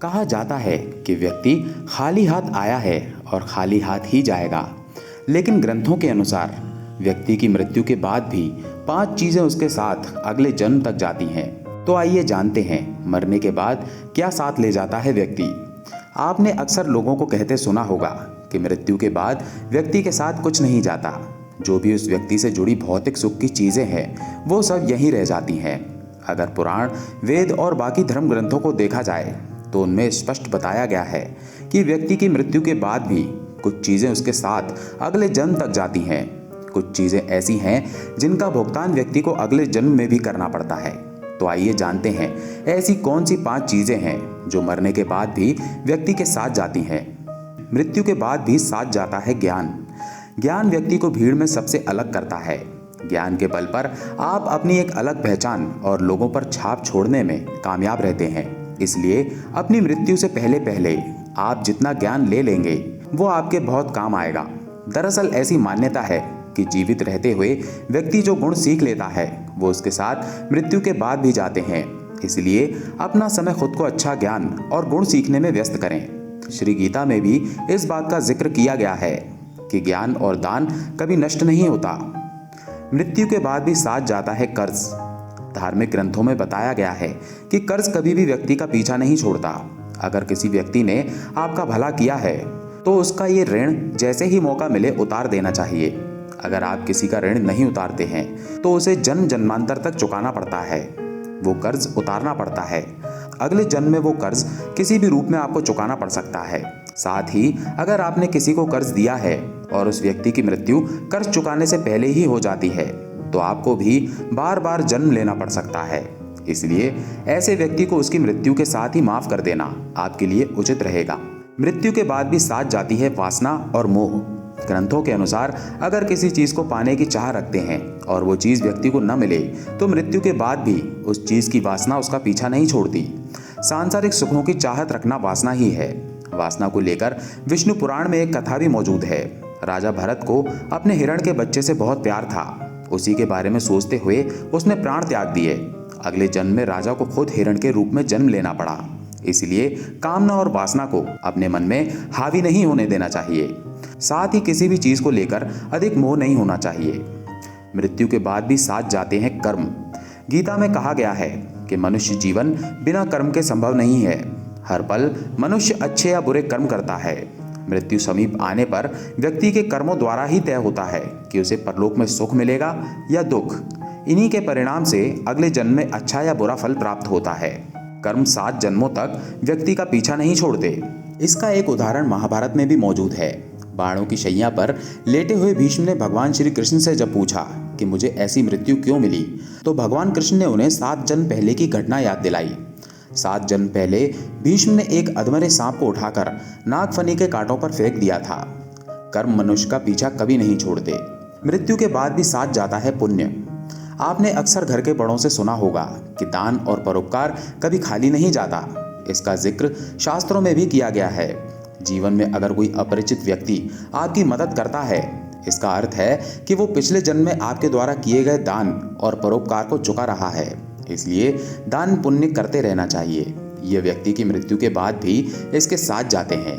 कहा जाता है कि व्यक्ति खाली हाथ आया है और खाली हाथ ही जाएगा, लेकिन ग्रंथों के अनुसार व्यक्ति की मृत्यु के बाद भी 5 चीजें उसके साथ अगले जन्म तक जाती हैं। तो आइए जानते हैं मरने के बाद क्या साथ ले जाता है व्यक्ति। आपने अक्सर लोगों को कहते सुना होगा कि मृत्यु के बाद व्यक्ति के साथ कुछ नहीं जाता। जो भी उस व्यक्ति से जुड़ी भौतिक सुख की चीजें हैं वो सब यहीं रह जाती हैं। अगर पुराण, वेद और बाकी धर्म ग्रंथों को देखा जाए तो उनमें स्पष्ट बताया गया है कि व्यक्ति की मृत्यु के बाद भी कुछ चीजें उसके साथ अगले जन्म तक जाती हैं। कुछ चीजें ऐसी हैं जिनका भुगतान व्यक्ति को अगले जन्म में भी करना पड़ता है। तो आइए जानते हैं ऐसी कौन सी 5 चीजें हैं जो मरने के बाद भी व्यक्ति के साथ जाती हैं। मृत्यु के बाद भी साथ जाता है ज्ञान। ज्ञान व्यक्ति को भीड़ में सबसे अलग करता है। ज्ञान के बल पर आप अपनी एक अलग पहचान और लोगों पर छाप छोड़ने में कामयाब रहते हैं। इसलिए अपनी मृत्यु से पहले पहले आप जितना ज्ञान ले लेंगे वो आपके बहुत काम आएगा। दरअसल ऐसी मान्यता है कि जीवित रहते हुए व्यक्ति जो गुण सीख लेता है वो उसके साथ मृत्यु के बाद भी जाते हैं। इसलिए अपना समय खुद को अच्छा ज्ञान और गुण सीखने में व्यस्त करें। श्री गीता में भी इस बात का जिक्र किया गया है कि ज्ञान और दान कभी नष्ट नहीं होता। मृत्यु के बाद भी साथ जाता है कर्ज। धार्मिक ग्रंथों में बताया गया है कि कर्ज कभी भी व्यक्ति का पीछा नहीं छोड़ता। अगर किसी व्यक्ति ने आपका भला किया है तो उसका ये ऋण जैसे ही मौका मिले उतार देना चाहिए। अगर आप किसी का ऋण नहीं उतारते हैं तो उसे जन्म जन्मांतर तक चुकाना पड़ता है। वो कर्ज उतारना पड़ता है। अगले जन्म में वो कर्ज किसी भी रूप में आपको चुकाना पड़ सकता है। साथ ही अगर आपने किसी को कर्ज दिया है और उस व्यक्ति की मृत्यु कर्ज चुकाने से पहले ही हो जाती है तो आपको भी बार बार जन्म लेना पड़ सकता है। इसलिए ऐसे व्यक्ति को उसकी मृत्यु के साथ ही माफ कर देना आपके लिए उचित रहेगा। मृत्यु के बाद भी साथ जाती है वासना और मोह। ग्रंथों के अनुसार अगर किसी चीज को पाने की चाह रखते हैं और वो चीज व्यक्ति को न मिले तो मृत्यु के बाद भी उस चीज की वासना उसका पीछा नहीं छोड़ती। सांसारिक सुखों की चाहत रखना वासना ही है। वासना को लेकर विष्णु पुराण में एक कथा भी मौजूद है। राजा भरत को अपने हिरण के बच्चे से बहुत प्यार था। उसी के बारे में सोचते हुए उसने प्राण त्याग दिए। अगले जन्म में राजा को खुद हिरण के रूप में जन्म लेना पड़ा। इसलिए कामना और वासना को अपने मन में हावी नहीं होने देना चाहिए। साथ ही किसी भी चीज को लेकर अधिक मोह नहीं होना चाहिए। मृत्यु के बाद भी साथ जाते हैं कर्म। गीता में कहा गया है कि मनुष्य जीवन बिना कर्म के संभव नहीं है। हर पल मनुष्य अच्छे या बुरे कर्म करता है। मृत्यु समीप आने पर व्यक्ति के कर्मों द्वारा ही तय होता है कि उसे परलोक में सुख मिलेगा या दुख। इन्हीं के परिणाम से अगले जन्म में अच्छा या बुरा फल प्राप्त होता है। कर्म 7 जन्मों तक व्यक्ति का पीछा नहीं छोड़ते। इसका एक उदाहरण महाभारत में भी मौजूद है। बाणों की शैया पर लेटे हुए भीष्म ने भगवान श्री कृष्ण से जब पूछा कि मुझे ऐसी मृत्यु क्यों मिली तो भगवान कृष्ण ने उन्हें 7 जन्म पहले की घटना याद दिलाई। 7 जन्म पहले भीष्म ने एक अधमरे सांप को उठाकर नागफनी के कांटों पर फेंक दिया था। कर्म मनुष्य का पीछा कभी नहीं छोड़ते। मृत्यु के बाद भी साथ जाता है पुण्य। आपने अक्सर घर के बड़ों से सुना होगा कि दान और परोपकार कभी खाली नहीं जाता। इसका जिक्र शास्त्रों में भी किया गया है। जीवन में अगर कोई अपरिचित व्यक्ति आपकी मदद करता है इसका अर्थ है कि वो पिछले जन्म में आपके द्वारा किए गए दान और परोपकार को चुका रहा है। इसलिए दान पुण्य करते रहना चाहिए। ये व्यक्ति की मृत्यु के बाद भी इसके साथ जाते हैं।